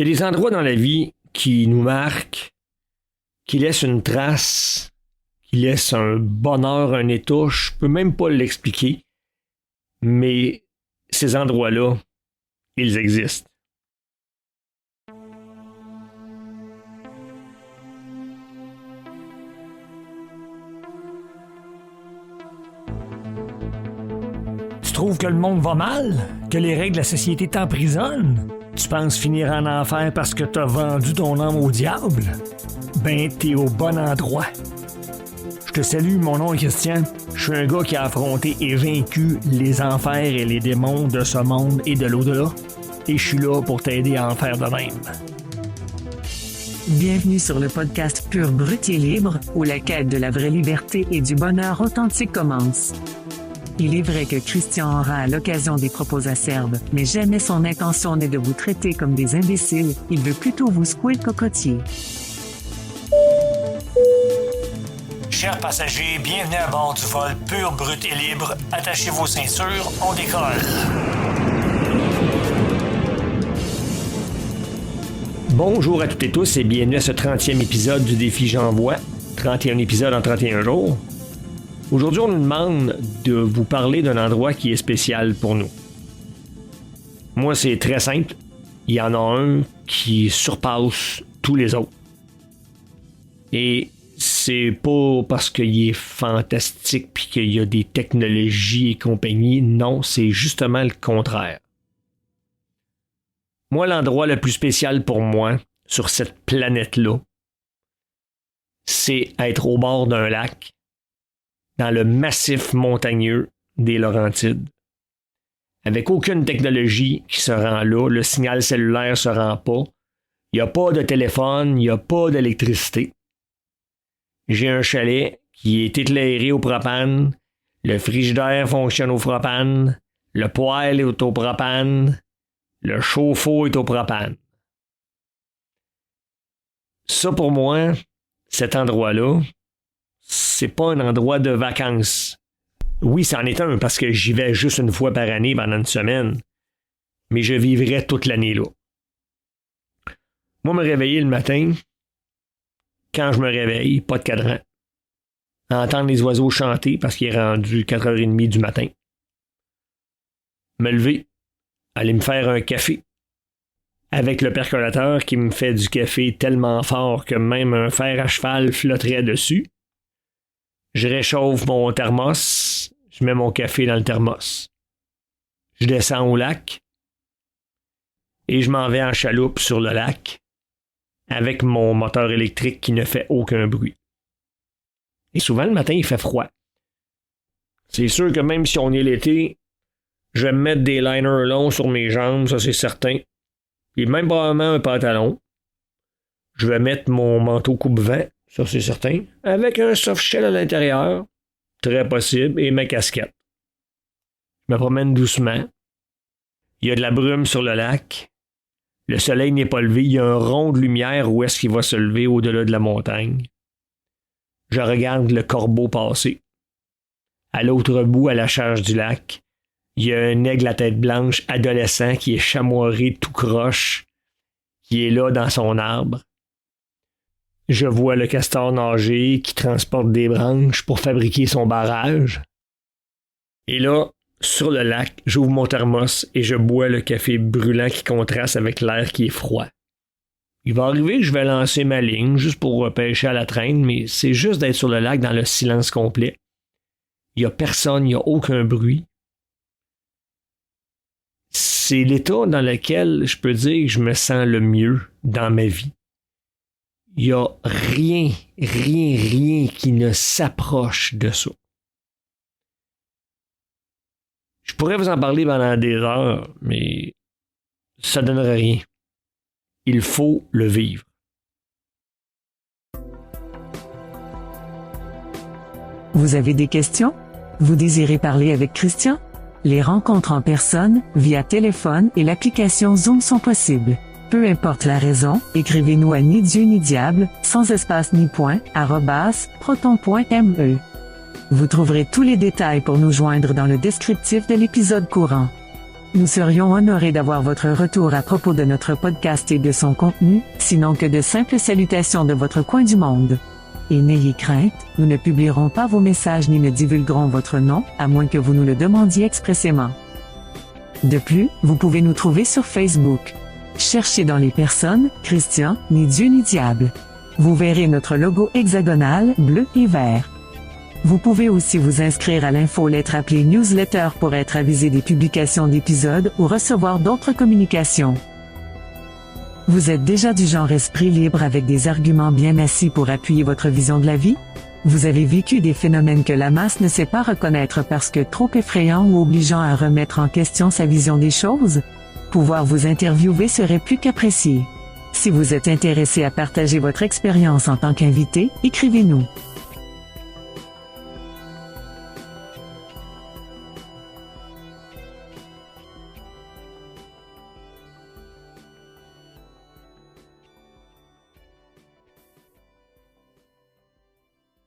Il y a des endroits dans la vie qui nous marquent, qui laissent une trace, qui laissent un bonheur, un état. Je peux même pas l'expliquer, mais ces endroits-là, ils existent. Tu trouves que le monde va mal? Que les règles de la société t'emprisonnent? Tu penses finir en enfer parce que t'as vendu ton âme au diable? Ben, t'es au bon endroit. Je te salue, mon nom est Christian. Je suis un gars qui a affronté et vaincu les enfers et les démons de ce monde et de l'au-delà. Et je suis là pour t'aider à en faire de même. Bienvenue sur le podcast Pur, Brut et Libre, où la quête de la vraie liberté et du bonheur authentique commence. Il est vrai que Christian aura à l'occasion des propos acerbes, mais jamais son intention n'est de vous traiter comme des imbéciles, il veut plutôt vous secouer le cocotier. Chers passagers, bienvenue à bord du vol Pur, Brut et Libre. Attachez vos ceintures, on décolle. Bonjour à toutes et tous et bienvenue à ce 30e épisode du défi J'envoie. 31 épisodes en 31 jours. Aujourd'hui, on nous demande de vous parler d'un endroit qui est spécial pour nous. Moi, c'est très simple. Il y en a un qui surpasse tous les autres. Et c'est pas parce qu'il est fantastique puis qu'il y a des technologies et compagnie. Non, c'est justement le contraire. Moi, l'endroit le plus spécial pour moi sur cette planète-là, c'est être au bord d'un lac, dans le massif montagneux des Laurentides. Avec aucune technologie qui se rend là, le signal cellulaire se rend pas, il n'y a pas de téléphone, il n'y a pas d'électricité. J'ai un chalet qui est éclairé au propane, le frigidaire fonctionne au propane, le poêle est au propane, le chauffe-eau est au propane. Ça pour moi, cet endroit-là, c'est pas un endroit de vacances. Oui, c'en est un parce que j'y vais juste une fois par année pendant une semaine, mais je vivrai toute l'année là. Moi, me réveiller le matin, quand je me réveille, pas de cadran. Entendre les oiseaux chanter parce qu'il est rendu 4h30 du matin. Me lever, aller me faire un café. Avec le percolateur qui me fait du café tellement fort que même un fer à cheval flotterait dessus. Je réchauffe mon thermos, je mets mon café dans le thermos. Je descends au lac et je m'en vais en chaloupe sur le lac avec mon moteur électrique qui ne fait aucun bruit. Et souvent le matin, il fait froid. C'est sûr que même si on est l'été, je vais me mettre des liners longs sur mes jambes, ça c'est certain. Et même probablement un pantalon. Je vais mettre mon manteau coupe-vent, ça c'est certain, avec un soft shell à l'intérieur, très possible, et ma casquette. Je me promène doucement. Il y a de la brume sur le lac. Le soleil n'est pas levé, il y a un rond de lumière où est-ce qu'il va se lever au-delà de la montagne. Je regarde le corbeau passer. À l'autre bout, à la charge du lac, il y a un aigle à tête blanche adolescent qui est chamoiré tout croche, qui est là dans son arbre. Je vois le castor nager qui transporte des branches pour fabriquer son barrage. Et là, sur le lac, j'ouvre mon thermos et je bois le café brûlant qui contraste avec l'air qui est froid. Il va arriver que je vais lancer ma ligne juste pour pêcher à la traîne, mais c'est juste d'être sur le lac dans le silence complet. Il n'y a personne, il n'y a aucun bruit. C'est l'état dans lequel je peux dire que je me sens le mieux dans ma vie. Il n'y a rien qui ne s'approche de ça. Je pourrais vous en parler pendant des heures, mais ça ne donnerait rien. Il faut le vivre. Vous avez des questions? Vous désirez parler avec Christian? Les rencontres en personne, via téléphone et l'application Zoom sont possibles. Peu importe la raison, écrivez-nous à ni Dieu ni diable, sans espace ni point, @proton.me. Vous trouverez tous les détails pour nous joindre dans le descriptif de l'épisode courant. Nous serions honorés d'avoir votre retour à propos de notre podcast et de son contenu, sinon que de simples salutations de votre coin du monde. Et n'ayez crainte, nous ne publierons pas vos messages ni ne divulguerons votre nom, à moins que vous nous le demandiez expressément. De plus, vous pouvez nous trouver sur Facebook. Cherchez dans les personnes, Christian, ni Dieu ni diable. Vous verrez notre logo hexagonal, bleu et vert. Vous pouvez aussi vous inscrire à l'infolettre appelée newsletter pour être avisé des publications d'épisodes ou recevoir d'autres communications. Vous êtes déjà du genre esprit libre avec des arguments bien assis pour appuyer votre vision de la vie? Vous avez vécu des phénomènes que la masse ne sait pas reconnaître parce que trop effrayants ou obligeants à remettre en question sa vision des choses? Pouvoir vous interviewer serait plus qu'apprécié. Si vous êtes intéressé à partager votre expérience en tant qu'invité, écrivez-nous.